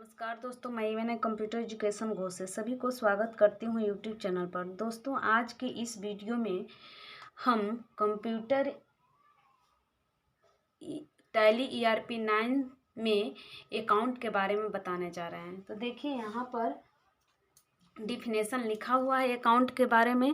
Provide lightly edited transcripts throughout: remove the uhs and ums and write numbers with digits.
नमस्कार दोस्तों, मैं मैंने कंप्यूटर एजुकेशन गो से सभी को स्वागत करती हूँ यूट्यूब चैनल पर। दोस्तों, आज के इस वीडियो में हम कंप्यूटर टैली ERP 9 में अकाउंट के बारे में बताने जा रहे हैं। तो देखिए, यहाँ पर डिफिनेशन लिखा हुआ है अकाउंट के बारे में।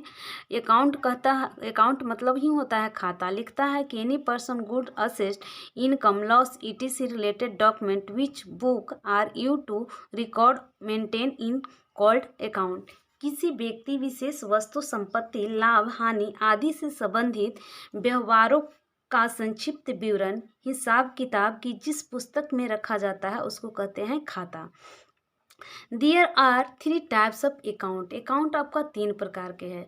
अकाउंट कहता है, अकाउंट मतलब ही होता है खाता। लिखता है कि any person good asset income loss ETC related document which book are you to record maintain in called account. किसी व्यक्ति विशेष वस्तु संपत्ति लाभ हानि आदि से संबंधित व्यवहारों का संक्षिप्त विवरण हिसाब किताब की जिस पुस्तक में रखा जाता है उसको कहते हैं खाता। There are 3 types of account. Account आपका 3 प्रकार के हैं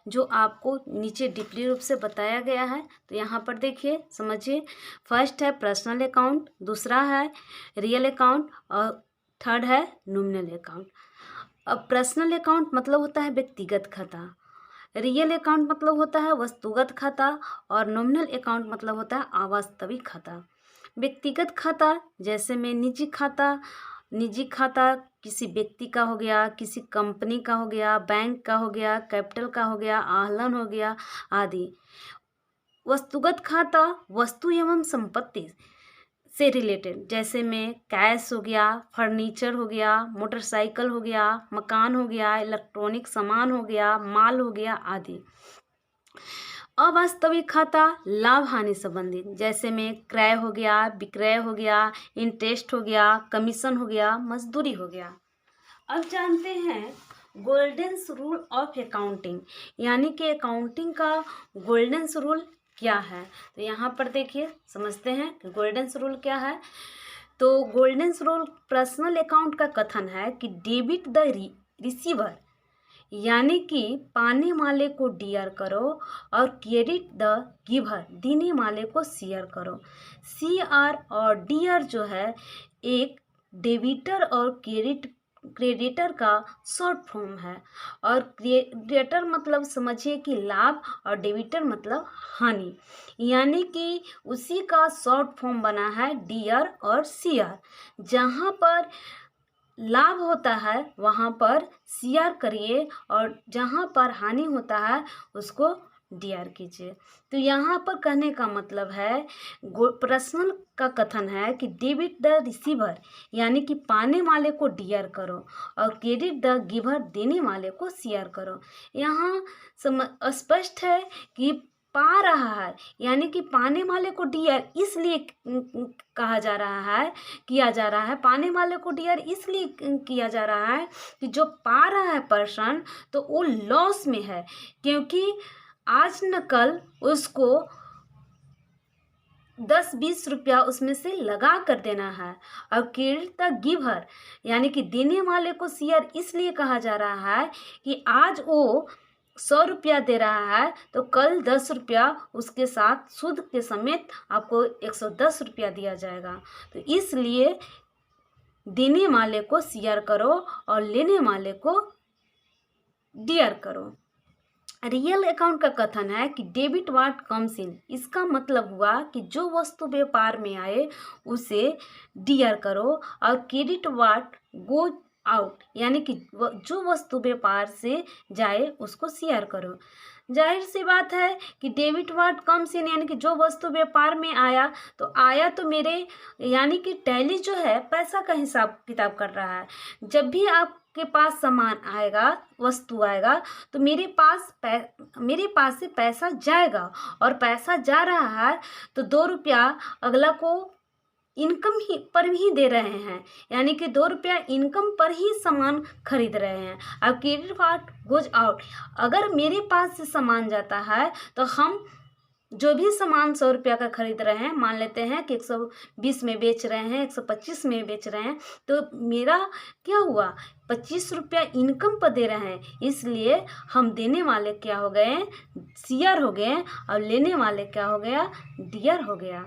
जो आपको नीचे डीपली रूप से बताया गया है। तो यहाँ पर देखिए, समझिए। फर्स्ट है पर्सनल अकाउंट, दूसरा है रियल अकाउंट और थर्ड है नॉमिनल अकाउंट। अब पर्सनल अकाउंट मतलब होता है व्यक्तिगत खाता, रियल अकाउंट मतलब होता है वस्तुगत खाता और नॉमिनल अकाउंट मतलब होता है अवास्तविक खाता। व्यक्तिगत खाता जैसे में निजी खाता किसी व्यक्ति का हो गया, किसी कंपनी का हो गया, बैंक का हो गया, कैपिटल का हो गया, आहलन हो गया आदि। वस्तुगत खाता वस्तु एवं संपत्ति से रिलेटेड जैसे में कैश हो गया, फर्नीचर हो गया, मोटरसाइकिल हो गया, मकान हो गया, इलेक्ट्रॉनिक सामान हो गया, माल हो गया आदि। अवास्तविक खाता लाभ हानि संबंधित जैसे में क्रय हो गया, विक्रय हो गया, इंटरेस्ट हो गया, कमीशन हो गया, मजदूरी हो गया। अब जानते हैं गोल्डन रूल ऑफ अकाउंटिंग, यानी कि अकाउंटिंग का गोल्डन रूल क्या है। तो यहाँ पर देखिए, समझते हैं कि गोल्डन रूल क्या है। तो गोल्डन रूल पर्सनल अकाउंट का कथन है कि डेबिट द रिसीवर, यानी कि पाने वाले को डीआर करो और क्रेडिट द गिवर, देने वाले को सीआर करो। सीआर और डीआर जो है एक डेबिटर और क्रेडिटर का शॉर्ट फॉर्म है। और क्रेडिटर मतलब समझिए कि लाभ और डेबिटर मतलब हानि, यानी कि उसी का शॉर्ट फॉर्म बना है डीआर और सीआर। जहाँ पर लाभ होता है वहाँ पर सीआर करिए और जहाँ पर हानि होता है उसको डीआर कीजिए। तो यहाँ पर कहने का मतलब है, पर्सनल का कथन है कि डेबिट द रिसीवर, यानी कि पाने वाले को डीआर करो और क्रेडिट द गिवर, देने वाले को सीआर करो। यहाँ स्पष्ट है कि पा रहा है, यानी कि पाने वाले को डीआर इसलिए कहा जा रहा है, किया जा रहा है। पाने वाले को डीआर इसलिए किया जा रहा है कि जो पा रहा है पर्सन तो वो लॉस में है, क्योंकि आज न कल उसको 10-20 रुपया उसमें से लगा कर देना है। और क्रेडिट द गिवर, यानी कि देने वाले को सीआर इसलिए कहा जा रहा है कि आज वो 100 रुपया दे रहा है तो कल 10 रुपया उसके साथ सूद के समेत आपको 110 रुपया दिया जाएगा। तो इसलिए देने वाले को सीआर करो और लेने वाले को डीआर करो। रियल अकाउंट का कथन है कि डेबिट व्हाट कम्स इन, इसका मतलब हुआ कि जो वस्तु व्यापार में आए उसे डीआर करो और क्रेडिट व्हाट गो आउट, यानी कि जो वस्तु व्यापार से जाए उसको सीआर करो। जाहिर सी बात है कि डेबिट व्हाट कम्स इन, यानी कि जो वस्तु व्यापार में आया तो मेरे, यानी कि टैली जो है पैसा का हिसाब किताब कर रहा है। जब भी आपके पास सामान आएगा, वस्तु आएगा, तो मेरे पास से पैसा जाएगा और पैसा जा रहा है तो 2 रुपया अगला को इनकम ही पर ही दे रहे हैं, यानी कि 2 रुपया इनकम पर ही सामान खरीद रहे हैं। अब क्रेडिट व्हाट गोज आउट, अगर मेरे पास से सामान जाता है तो हम जो भी सामान 100 रुपया का खरीद रहे हैं, मान लेते हैं कि 120 में बेच रहे हैं, 125 में बेच रहे हैं, तो मेरा क्या हुआ, 25 रुपया इनकम पर दे रहे हैं, इसलिए हम देने वाले क्या हो गए, सीआर हो गए, और लेने वाले क्या हो गया, डीआर हो गया।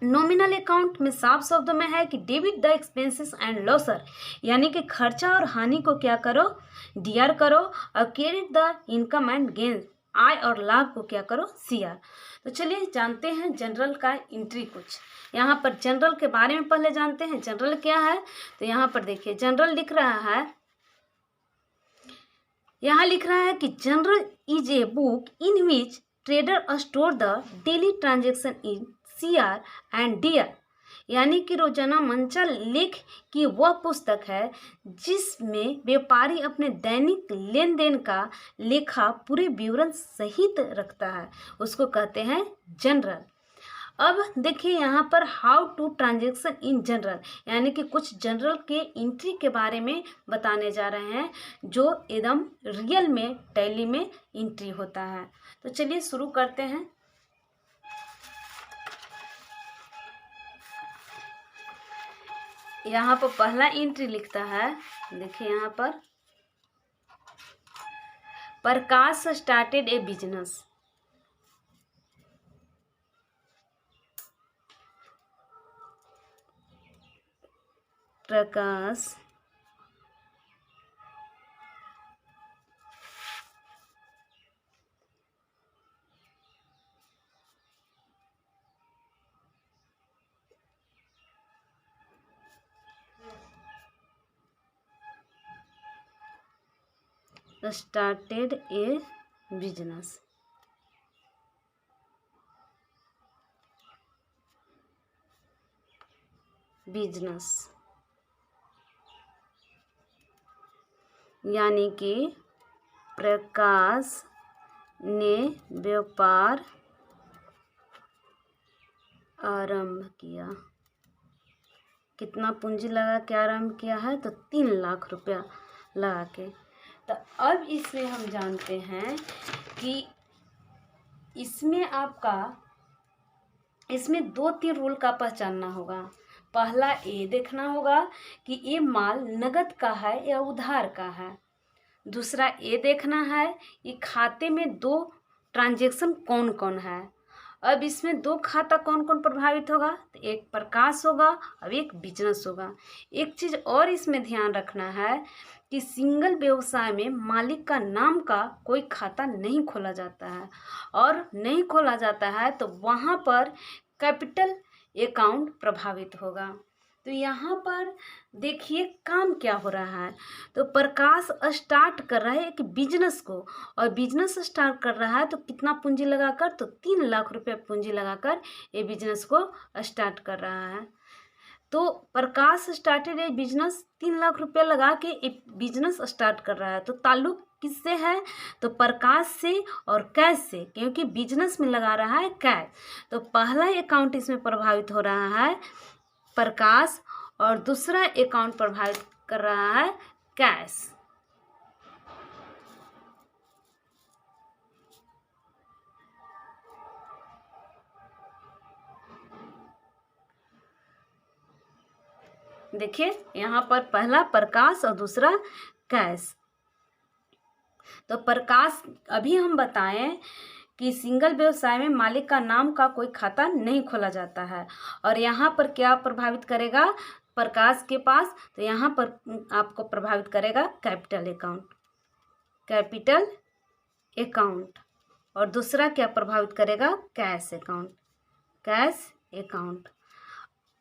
नॉमिनल अकाउंट में साफ शब्दों में है कि debit the expenses and loser, यानी कि खर्चा और हानि को क्या करो, डीआर करो और credit the income and gain, आय और लाभ को क्या करो, सीआर। तो चलिए जानते हैं जनरल का एंट्री कुछ। यहाँ पर जनरल के बारे में पहले जानते हैं, जनरल क्या है। तो यहाँ पर देखिए जनरल लिख रहा है, यहाँ लिख रहा है कि journal is a book in which trader store the daily transaction in CR and DR, यानी कि रोजाना मंचा लेख की वह पुस्तक है जिसमें व्यापारी अपने दैनिक लेन देन का लेखा पूरे विवरण सहित रखता है, उसको कहते हैं जनरल। अब देखिए यहाँ पर how to transaction in journal, यानी कि कुछ जनरल के एंट्री के बारे में बताने जा रहे हैं जो एकदम रियल में टैली में एंट्री होता है। तो चलिए शुरू करते हैं। यहाँ पर पहला एंट्री लिखता है, देखिए यहाँ पर, Prakash started a business. Prakash started a business। यानी कि प्रकाश ने व्यापार आरंभ किया। कितना पूंजी लगा के आरंभ किया है, तो 3 लाख रुपया लगा के। तो अब इसमें हम जानते हैं कि इसमें 2-3 रूल का पहचानना होगा। पहला ये देखना होगा कि ये माल नगद का है या उधार का है। दूसरा ये देखना है कि खाते में 2 ट्रांजेक्शन कौन कौन है। अब इसमें 2 खाता कौन कौन प्रभावित होगा, तो एक प्रकाश होगा और एक बिजनेस होगा। एक चीज़ और इसमें ध्यान रखना है कि सिंगल व्यवसाय में मालिक का नाम का कोई खाता नहीं खोला जाता है, और नहीं खोला जाता है तो वहाँ पर कैपिटल अकाउंट प्रभावित होगा। तो यहाँ पर देखिए काम क्या हो रहा है। तो प्रकाश स्टार्ट कर रहा है एक बिजनेस को, और बिजनेस स्टार्ट कर रहा है तो कितना पूंजी लगाकर, तो 3 लाख रुपया पूंजी लगाकर ये बिजनेस को स्टार्ट कर रहा है। तो प्रकाश स्टार्टेड ए बिजनेस, 3 लाख रुपया लगा के एक बिजनेस स्टार्ट कर रहा है। तो ताल्लुक किससे है, तो प्रकाश से और कैश से, क्योंकि बिजनेस में लगा रहा है कैश। तो पहला अकाउंट इसमें प्रभावित हो रहा है प्रकाश, और दूसरा अकाउंट प्रभावित कर रहा है कैश। देखिए यहाँ पर पहला प्रकाश और दूसरा कैश। तो प्रकाश, अभी हम बताएं कि सिंगल व्यवसाय में मालिक का नाम का कोई खाता नहीं खोला जाता है, और यहाँ पर क्या प्रभावित करेगा प्रकाश के पास, तो यहाँ पर आपको प्रभावित करेगा कैपिटल अकाउंट, और दूसरा क्या प्रभावित करेगा, कैश अकाउंट।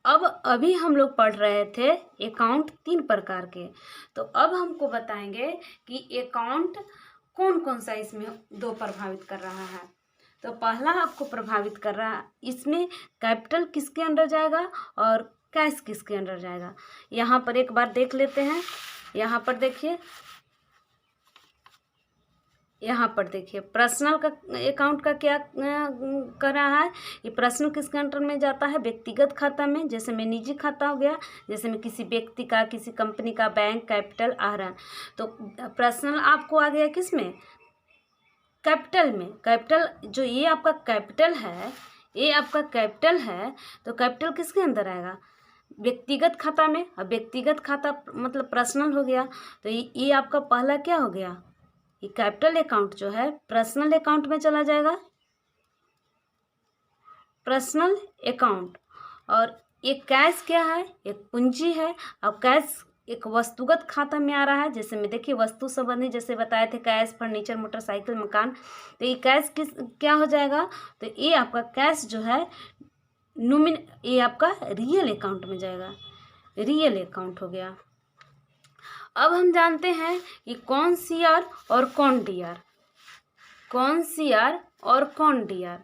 अब अभी हम लोग पढ़ रहे थे अकाउंट 3 प्रकार के। तो अब हमको बताएंगे कि अकाउंट कौन कौन सा इसमें 2 प्रभावित कर रहा है। तो पहला आपको प्रभावित कर रहा है, इसमें कैपिटल किसके अंडर जाएगा और कैश किसके अंडर जाएगा। यहाँ पर एक बार देख लेते हैं। यहाँ पर देखिए पर्सनल का अकाउंट का क्या कर रहा है, ये पर्सनल किसके अंडर में जाता है, व्यक्तिगत खाता में। जैसे में निजी खाता हो गया, जैसे में किसी व्यक्ति का, किसी कंपनी का, बैंक, कैपिटल, आहरण। तो पर्सनल आपको आ गया किस में, कैपिटल में। कैपिटल जो ये आपका कैपिटल है, तो कैपिटल किसके अंदर आएगा, व्यक्तिगत खाता में। अब व्यक्तिगत खाता मतलब पर्सनल हो गया, तो ये आपका पहला क्या हो गया, ये कैपिटल अकाउंट जो है पर्सनल अकाउंट में चला जाएगा, पर्सनल अकाउंट। और ये कैश क्या है, एक पूंजी है। अब कैश एक वस्तुगत खाता में आ रहा है। जैसे में देखिए वस्तु संबंधी जैसे बताए थे कैश, फर्नीचर, मोटरसाइकिल, मकान, तो ये कैश किस क्या हो जाएगा, तो ये आपका कैश जो है ये आपका रियल अकाउंट में जाएगा, रियल अकाउंट हो गया। अब हम जानते हैं कि कौन सी आर और कौन डी आर, कौन सी आर और कौन डी आर।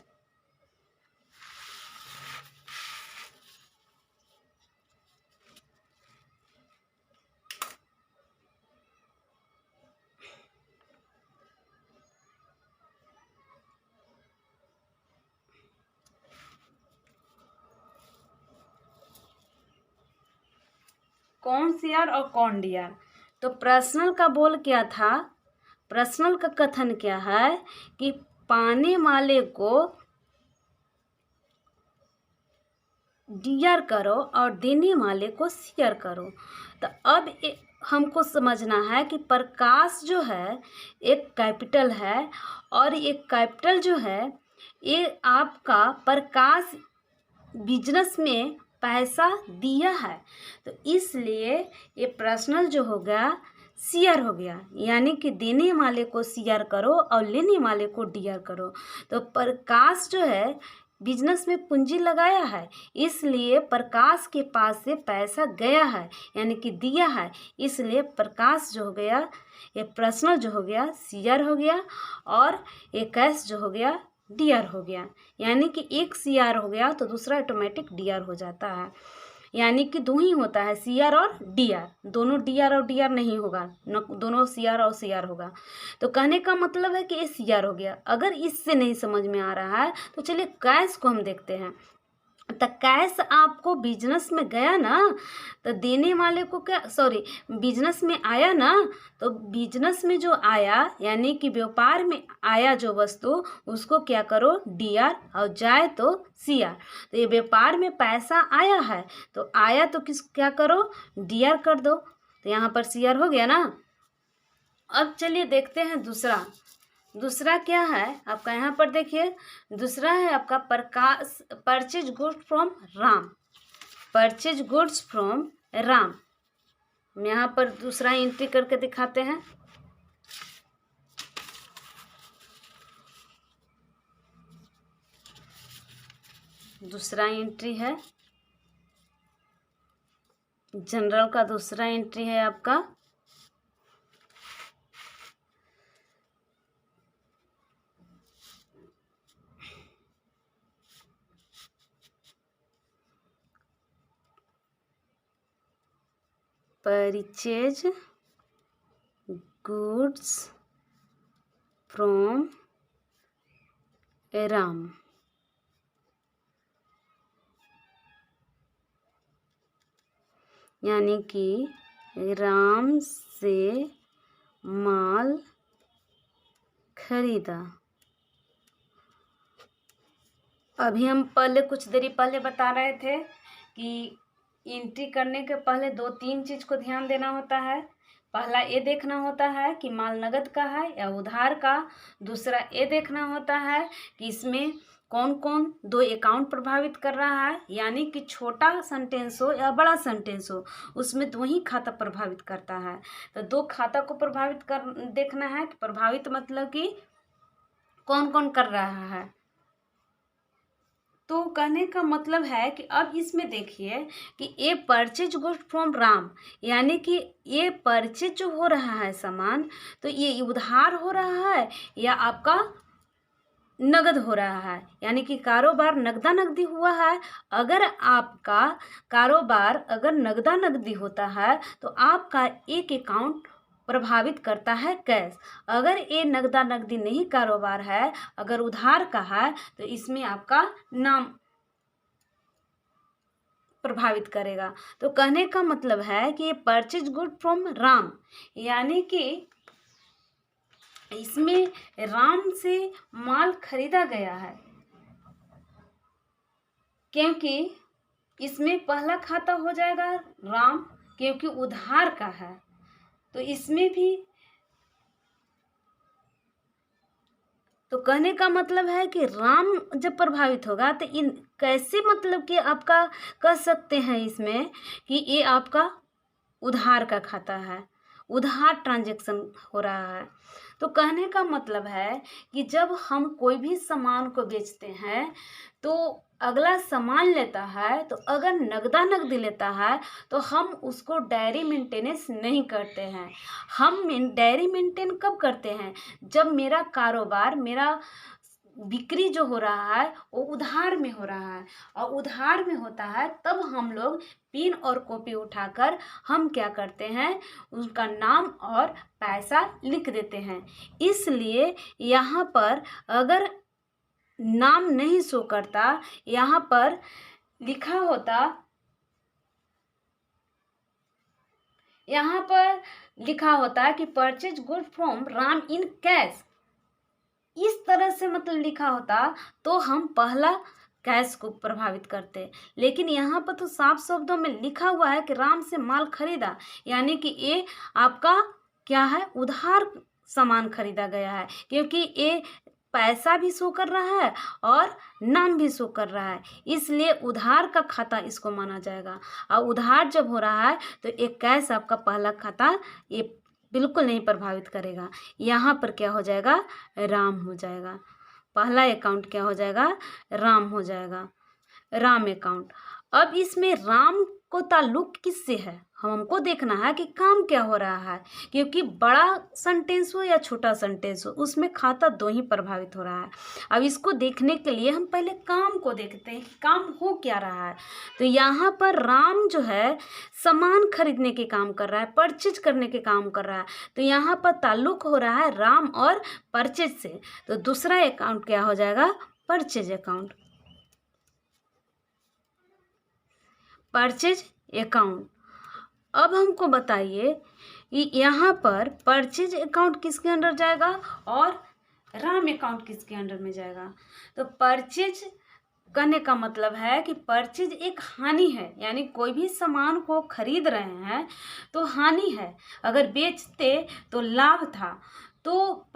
कौन सी आर और कौन डी आर। तो प्रश्नल का बोल क्या था, प्रश्नल का कथन क्या है कि पाने वाले को डीआर करो और देने वाले को सीआर करो। तो अब हमको समझना है कि प्रकाश जो है एक कैपिटल है और एक कैपिटल जो है ये आपका प्रकाश बिजनेस में पैसा दिया है, तो इसलिए ये पर्सनल जो हो गया सीआर हो गया, यानी कि देने वाले को सीआर करो और लेने वाले को डीआर करो। तो प्रकाश जो है बिजनेस में पूंजी लगाया है, इसलिए प्रकाश के पास से पैसा गया है यानी कि दिया है, इसलिए प्रकाश जो हो गया ये पर्सनल जो हो गया सीआर हो गया और ये कैश जो हो गया डीआर हो गया। यानी कि एक सीआर हो गया तो दूसरा ऑटोमेटिक डीआर हो जाता है, यानी कि दो ही होता है सीआर और डीआर, दोनों डीआर और डीआर नहीं होगा, न दोनों सीआर और सीआर होगा। तो कहने का मतलब है कि ये सीआर हो गया। अगर इससे नहीं समझ में आ रहा है तो चलिए कैश को हम देखते हैं। तो कैश आपको बिजनेस में गया ना, तो देने वाले को क्या बिजनेस में आया ना, तो बिजनेस में जो आया यानी कि व्यापार में आया जो वस्तु उसको क्या करो डीआर और जाए तो सीआर। तो ये व्यापार में पैसा आया है तो आया तो क्या करो डीआर कर दो, तो यहाँ पर सीआर हो गया ना। अब चलिए देखते हैं दूसरा, दूसरा क्या है आपका, यहाँ पर देखिए दूसरा है आपका Prakash purchase goods from Ram, purchase goods from Ram. हम यहाँ पर दूसरा एंट्री करके दिखाते हैं। दूसरा एंट्री है जनरल का, दूसरा एंट्री है आपका परचेज गुड्स फ्रॉम राम। यानी कि राम से माल खरीदा। अभी हम पहले कुछ देरी पहले बता रहे थे कि एंट्री करने के पहले 2-3 चीज़ को ध्यान देना होता है। पहला ये देखना होता है कि माल नगद का है या उधार का, दूसरा ये देखना होता है कि इसमें कौन कौन दो अकाउंट प्रभावित कर रहा है, यानी कि छोटा सेंटेंस हो या बड़ा सेंटेंस हो उसमें तो वही खाता प्रभावित करता है। तो दो खाता को प्रभावित कर देखना है कि प्रभावित मतलब कि कौन कौन कर रहा है। तो कहने का मतलब है कि अब इसमें देखिए कि ये परचेज गुड्स फ्रॉम राम, यानी कि ये परचेज जो हो रहा है सामान, तो ये उधार हो रहा है या आपका नगद हो रहा है, यानी कि कारोबार नगदा नगदी हुआ है। अगर आपका कारोबार अगर नगदा नगदी होता है तो आपका एक अकाउंट प्रभावित करता है कैश। अगर ये नगदा नगदी नहीं कारोबार है, अगर उधार का है, तो इसमें आपका नाम प्रभावित करेगा। तो कहने का मतलब है कि ये परचेज गुड फ्रॉम राम, यानी कि इसमें राम से माल खरीदा गया है, क्योंकि इसमें पहला खाता हो जाएगा राम, क्योंकि उधार का है। तो इसमें भी तो कहने का मतलब है कि राम जब प्रभावित होगा तो इन कैसे मतलब कि आपका कह सकते हैं इसमें कि ये आपका उधार का खाता है, उधार ट्रांजैक्शन हो रहा है। तो कहने का मतलब है कि जब हम कोई भी सामान को बेचते हैं तो अगला सामान लेता है, तो अगर नगदा नगदी लेता है तो हम उसको डायरी मेंटेनेंस नहीं करते हैं। हम डायरी मेंटेन कब करते हैं? जब मेरा कारोबार, मेरा बिक्री जो हो रहा है वो उधार में हो रहा है, और उधार में होता है तब हम लोग पेन और कॉपी उठाकर हम क्या करते हैं, उसका नाम और पैसा लिख देते हैं। इसलिए यहाँ पर अगर नाम नहीं शो करता, यहाँ पर लिखा होता, यहाँ पर लिखा होता कि purchase good from Ram in cash, इस तरह से मतलब लिखा होता तो हम पहला कैश को प्रभावित करते। लेकिन यहाँ पर तो साफ शब्दों में लिखा हुआ है कि राम से माल खरीदा, यानी कि ये आपका क्या है, उधार सामान खरीदा गया है, क्योंकि ये पैसा भी शो कर रहा है और नाम भी शो कर रहा है, इसलिए उधार का खाता इसको माना जाएगा। और उधार जब हो रहा है तो एक कैश आपका पहला खाता ये बिल्कुल नहीं प्रभावित करेगा। यहाँ पर क्या हो जाएगा, राम हो जाएगा। पहला अकाउंट क्या हो जाएगा, राम हो जाएगा, राम अकाउंट। अब इसमें राम को ताल्लुक किससे है, हमको देखना है कि काम क्या हो रहा है, क्योंकि बड़ा सेंटेंस हो या छोटा सेंटेंस हो उसमें खाता दो ही प्रभावित हो रहा है। अब इसको देखने के लिए हम पहले काम को देखते हैं कि काम हो क्या रहा है। तो यहाँ पर राम जो है सामान खरीदने के काम कर रहा है, परचेज करने के काम कर रहा है, तो यहाँ पर ताल्लुक हो रहा है राम और परचेज से। तो दूसरा अकाउंट क्या हो जाएगा, परचेज अकाउंट, परचेज अकाउंट। अब हमको बताइए कि यहाँ पर परचेज अकाउंट किसके अंडर जाएगा और राम अकाउंट किसके अंडर में जाएगा। तो परचेज कहने का मतलब है कि परचेज एक हानि है, यानी कोई भी सामान को खरीद रहे हैं तो हानि है, अगर बेचते तो लाभ था। तो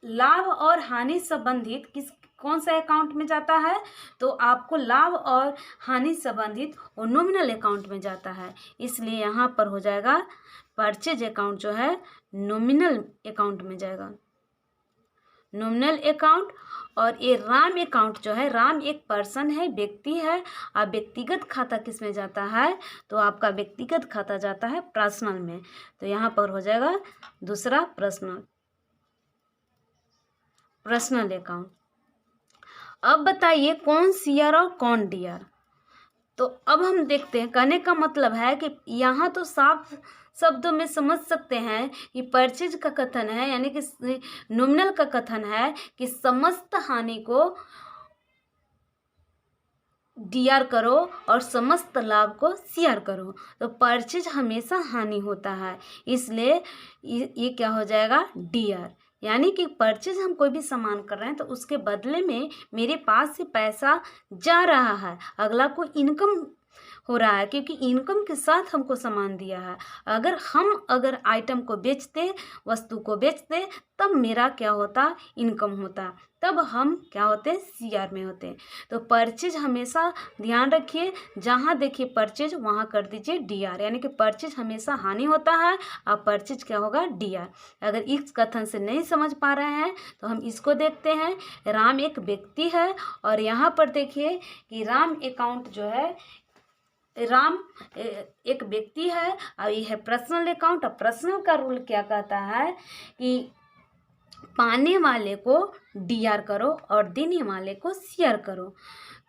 लाभ और हानि संबंधित कौन सा अकाउंट में जाता है, तो आपको लाभ और हानि संबंधित वो नॉमिनल अकाउंट में जाता है। इसलिए यहाँ पर हो जाएगा परचेज अकाउंट जो है नॉमिनल अकाउंट में जाएगा, नॉमिनल अकाउंट। और ये राम अकाउंट जो है, राम एक पर्सन है, व्यक्ति है, और व्यक्तिगत खाता किस में जाता है, तो आपका व्यक्तिगत खाता जाता है पर्सनल में। तो यहाँ पर हो जाएगा दूसरा पर्सनल अकाउंट। अब बताइए कौन सीआर और कौन डीआर। तो अब हम देखते हैं, कहने का मतलब है कि यहाँ तो साफ शब्दों में समझ सकते हैं कि परचेज का कथन है, यानी कि नॉमिनल का कथन है कि समस्त हानि को डीआर करो और समस्त लाभ को सीआर करो। तो परचेज हमेशा हानि होता है, इसलिए ये क्या हो जाएगा, डीआर। यानी कि परचेज हम कोई भी सामान कर रहे हैं तो उसके बदले में मेरे पास से पैसा जा रहा है, अगला को इनकम हो रहा है, क्योंकि इनकम के साथ हमको सामान दिया है। अगर आइटम को बेचते, वस्तु को बेचते, तब मेरा क्या होता, इनकम होता, तब हम क्या होते, सीआर में होते। तो परचेज हमेशा ध्यान रखिए, जहाँ देखिए परचेज वहाँ कर दीजिए डीआर, यानी कि परचेज हमेशा हानि होता है और परचेज क्या होगा, डीआर। अगर इस कथन से नहीं समझ पा रहे हैं तो हम इसको देखते हैं। राम एक व्यक्ति है, और यहाँ पर देखिए कि राम अकाउंट जो है, राम एक व्यक्ति है और ये है पर्सनल अकाउंट। और पर्सनल का रूल क्या कहता है कि पाने वाले को डीआर करो और देने वाले को सीआर करो।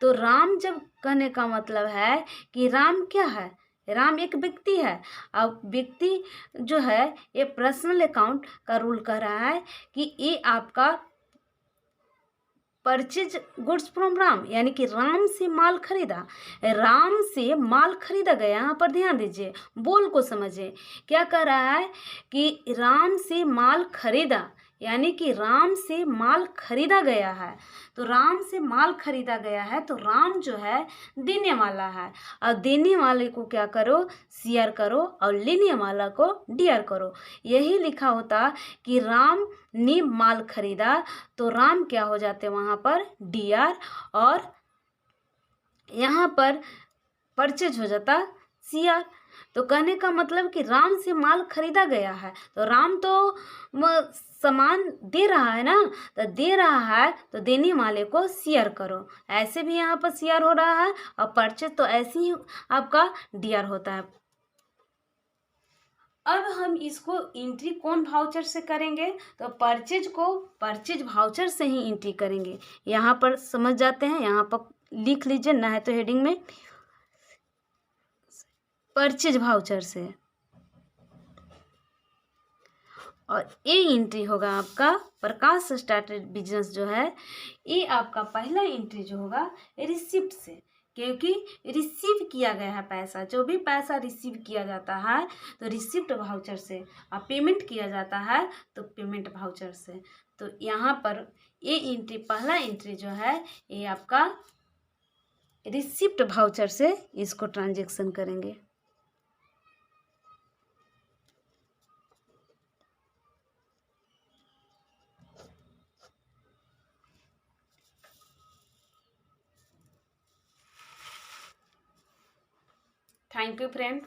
तो राम जब कहने का मतलब है कि राम क्या है, राम एक व्यक्ति है। अब व्यक्ति जो है ये पर्सनल अकाउंट का रूल कह रहा है कि ये आपका परचेज गुड्स फ्रॉम राम, यानी कि राम से माल खरीदा, राम से माल खरीदा गया। यहाँ पर ध्यान दीजिए, बोल को समझिए, क्या कह रहा है कि राम से माल खरीदा, यानी कि राम से माल खरीदा गया है। तो राम से माल खरीदा गया है, तो राम जो है देने वाला है, और देने वाले को क्या करो, सीआर करो, और लेने वाला को डीआर करो। यही लिखा होता कि राम ने माल खरीदा, तो राम क्या हो जाते वहाँ पर, डीआर, और यहाँ पर परचेज हो जाता सीआर। तो कहने का मतलब कि राम से माल खरीदा गया है, तो राम तो सामान दे रहा है ना, तो दे रहा है तो देने वाले को शेयर करो, ऐसे भी यहाँ पर शेयर हो रहा है, और परचेज तो ऐसे ही आपका डियर होता है। अब हम इसको एंट्री कौन वाउचर से करेंगे, तो परचेज को परचेज वाउचर से ही एंट्री करेंगे। यहाँ पर समझ जाते हैं, यहाँ पर लिख लीजिए, ना है तो हेडिंग में परचेज वाउचर से। और ये एंट्री होगा आपका प्रकाश स्टार्टेड बिजनेस जो है, ये आपका पहला एंट्री जो होगा रिसिप्ट से, क्योंकि रिसीव किया गया है पैसा, जो भी पैसा रिसीव किया जाता है तो रिसिप्ट वाउचर से, और पेमेंट किया जाता है तो पेमेंट वाउचर से। तो यहाँ पर ये एंट्री, पहला एंट्री जो है ये आपका रिसिप्ट वाउचर से इसको ट्रांजेक्शन करेंगे। Thank you friend.